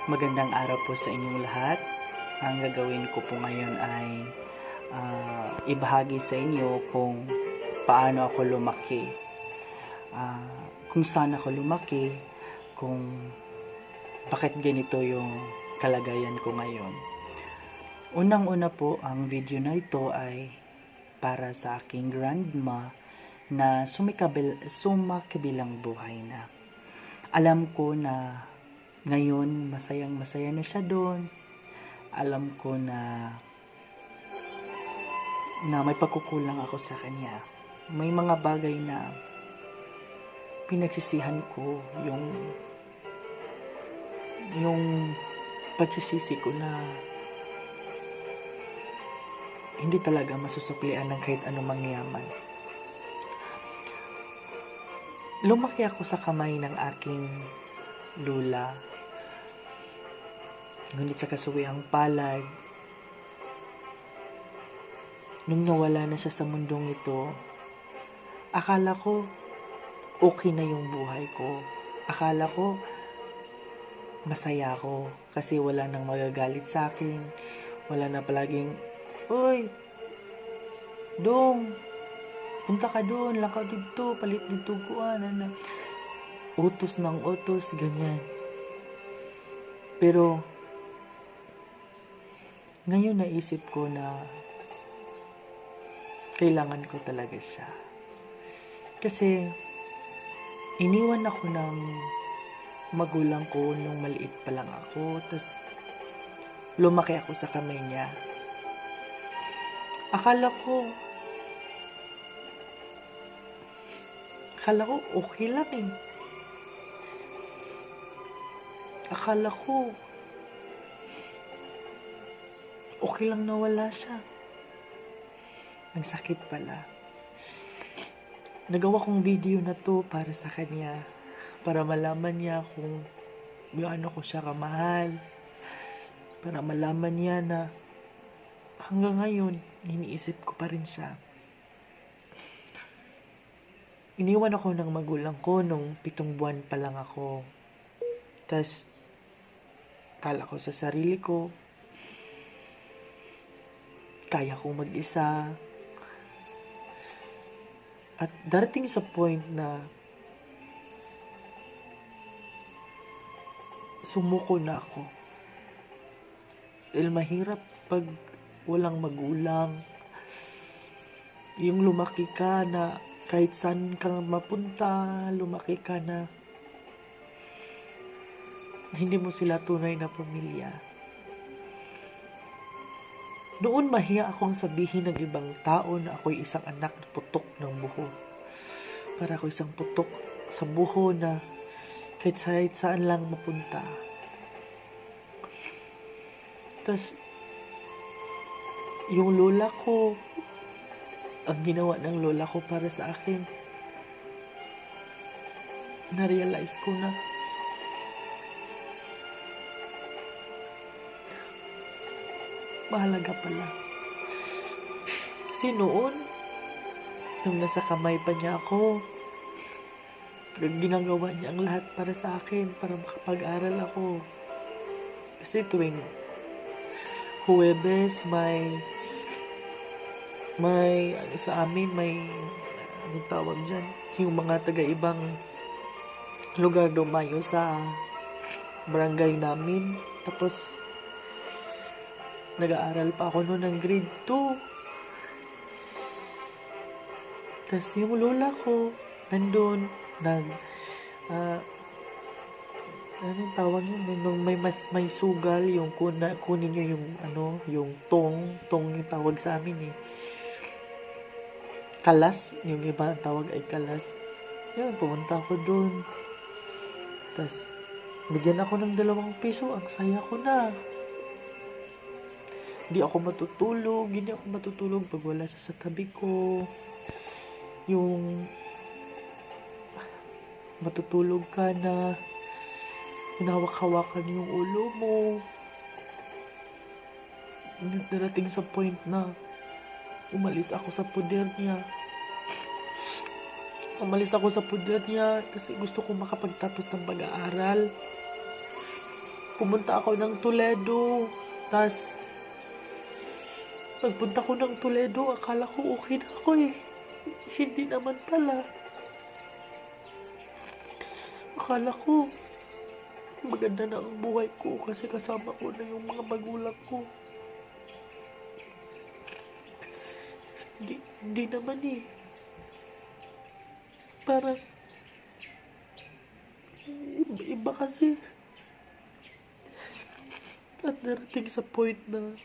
Magandang araw po sa inyong lahat. Ang gagawin ko po ngayon ay ibahagi sa inyo kung paano ako lumaki. Kung saan ako lumaki, kung bakit ganito yung kalagayan ko ngayon. Unang-una po, ang video na ito ay para sa aking grandma na sumakabilang buhay na. Alam ko na ngayon masayang-masaya na siya doon. Alam ko na may pagkukulang ako sa kanya. May mga bagay na pinagsisihan ko, yung pagsisisi ko na hindi talaga masusuklian ng kahit anumang yaman. Lumaki ako sa kamay ng aking lula. Ngunit sa kasuwiang palad, nung nawala na siya sa mundong ito, akala ko okay na yung buhay ko. Akala ko masaya ako kasi wala nang magagalit sa akin. Wala na palaging, "Uy, Dong, punta ka doon, lakaw dito, palit dito kuan." Utos ng utos, ganyan. Pero ngayon naisip ko na kailangan ko talaga siya. Kasi iniwan ako ng magulang ko nung maliit pa lang ako. Tapos lumaki ako sa kamay niya. Akala ko okay lang eh. Akala ko okay lang na wala siya. Ang sakit pala. Nagawa kong video na to para sa kanya. Para malaman niya kung gaano ko siya kamahal. Para malaman niya na hanggang ngayon, iniisip ko pa rin siya. Iniwan ako ng magulang ko nung 7 buwan pa lang ako. Tas, kala ko sa sarili ko, kaya kong mag-isa. At darating sa point na sumuko na ako. Dahil mahirap pag walang magulang. Yung lumaki ka na kahit saan kang mapunta, lumaki ka na hindi mo sila tunay na pamilya. Noon mahiya akong sabihin ng ibang tao na ako'y isang anak na putok ng buho. Para ako isang putok sa buho na kahit saan lang mapunta. Tapos, yung lola ko, ang ginawa ng lola ko para sa akin, na-realize ko na mahalaga pala. Kasi noon, nung nasa kamay pa niya ako, ginagawa niya ang lahat para sa akin, para makapag-aral ako. Kasi tuwing Huwebes, may sa amin, may anong tawag dyan, yung mga taga-ibang lugar dumayo sa barangay namin. Tapos, nag-aaral pa ako noon ng grade 2. Tapos yung lola ko, nandun, anong tawag yun? Nung may sugal, yung kunin nyo yung tong yung tawag sa amin eh. Kalas, yung iba ang tawag ay kalas. Yan, pumunta ako dun. Tapos, bigyan ako ng 2 piso, ang saya ko na. Hindi ako matutulog pag wala siya sa tabi ko. Yung matutulog ka na hinawak-hawakan yung ulo mo. Darating sa point na umalis ako sa puder niya. Umalis ako sa puder niya kasi gusto ko makapagtapos ng pag-aaral. pumunta ako ng Toledo. Tapos, pagpunta ko ng Toledo, akala ko okay na ako eh. Hindi naman pala. Akala ko maganda na ang buhay ko kasi kasama ko na yung mga magulang ko. Hindi naman eh. Parang iba kasi. At narating sa point na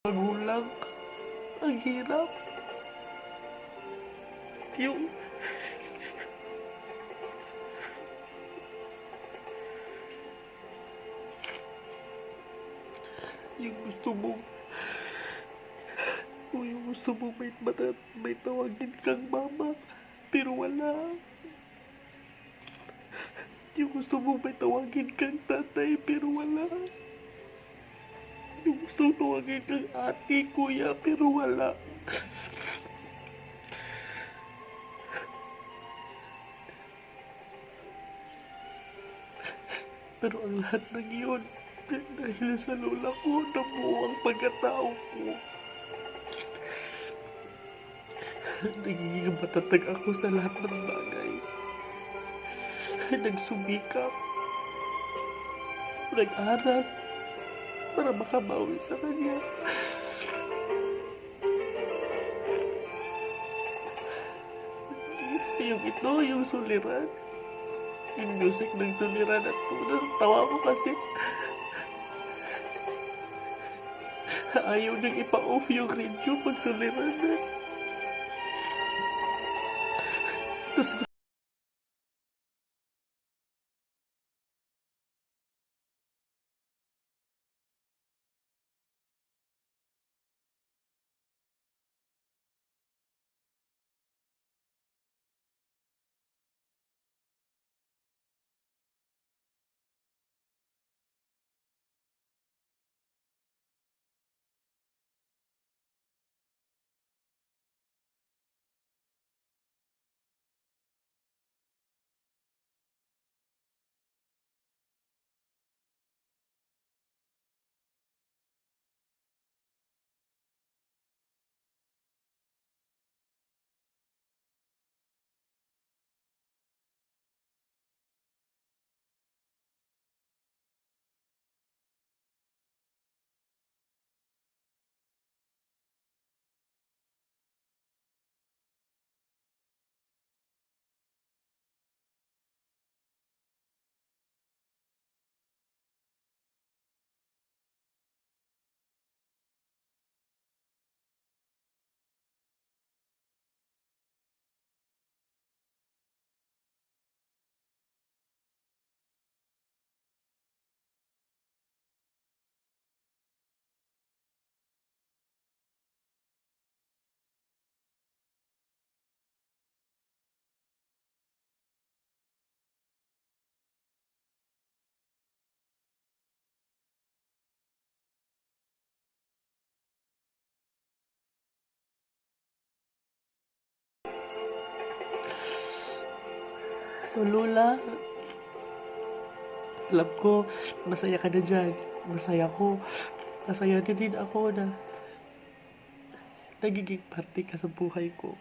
magulang, ang hirap. Yung, yung gusto mong, yung gusto mong may tawagin kang mama, pero wala. Yung gusto mong may tawagin kang tatay, pero wala. Yung gusto mong tawagin kang ate, kuya, pero wala. Pero ang lahat ng iyon, dahil sa lola ko, nabuo ang pagkatao ko. Nagiging matatag ako sa lahat ng bagay. Nagsumikap, nag-aral, para makabawi sa kanya. Yung suliran. Yung music ng suliran at tawa ko kasi ayaw niyang ipa-off yung radio pag suliran na. Tapos So, Lola, alam ko, masaya ka na dyan. Masaya ko. Masaya din ako na nagiging parte ka sa buhay ko.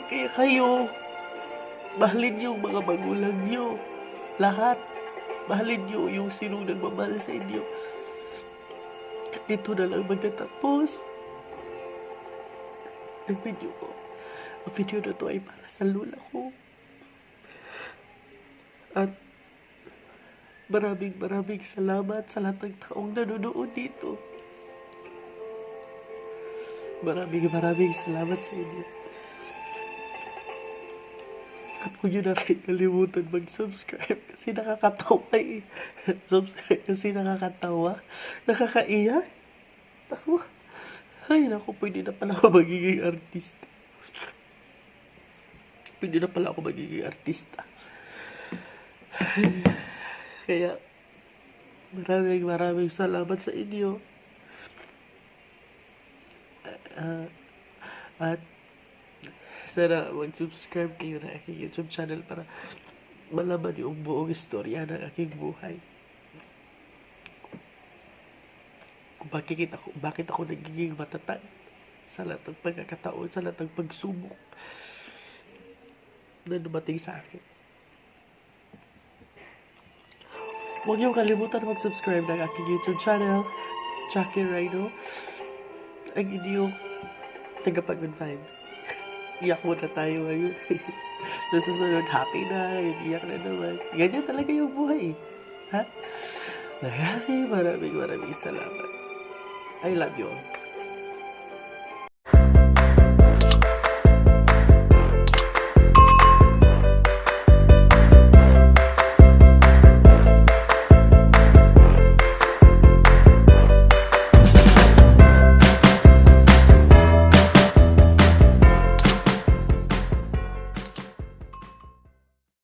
Kaya kayo, mahalin niyo yung mga magulang niyo. Lahat. Mahalin niyo yung sinong nagmamahal sa inyo. At dito na lang magtatapos ang video ko. Ang video na to ay para sa lola ko. At maraming salamat sa lahat ng taong nanonood dito. Maraming salamat sa inyo. At huwag nyo na rin kalimutan mag-subscribe kasi nakakatawa eh. Subscribe kasi nakakatawa. Nakakaiyak. Ako. Ay, naku, pwede na pala ako magiging artista. Kaya, maraming salamat sa inyo. At sana mag-subscribe kayo na aking YouTube channel para malaman yung buong istorya ng aking buhay. Kung bakit ako nagiging matatag sa lahat ng pagkakataon, sa lahat ng pagsubok na dumating sa akin. Huwag niyong kalimutan mag-subscribe ng aking YouTube channel, Jackie Rhino, ang inyong tagapag-good vibes. Iyak muna tayo ngayon. Susunod, happy na, iyak na naman. Ganyan talaga yung buhay. Ha? Maraming salamat. I love you all.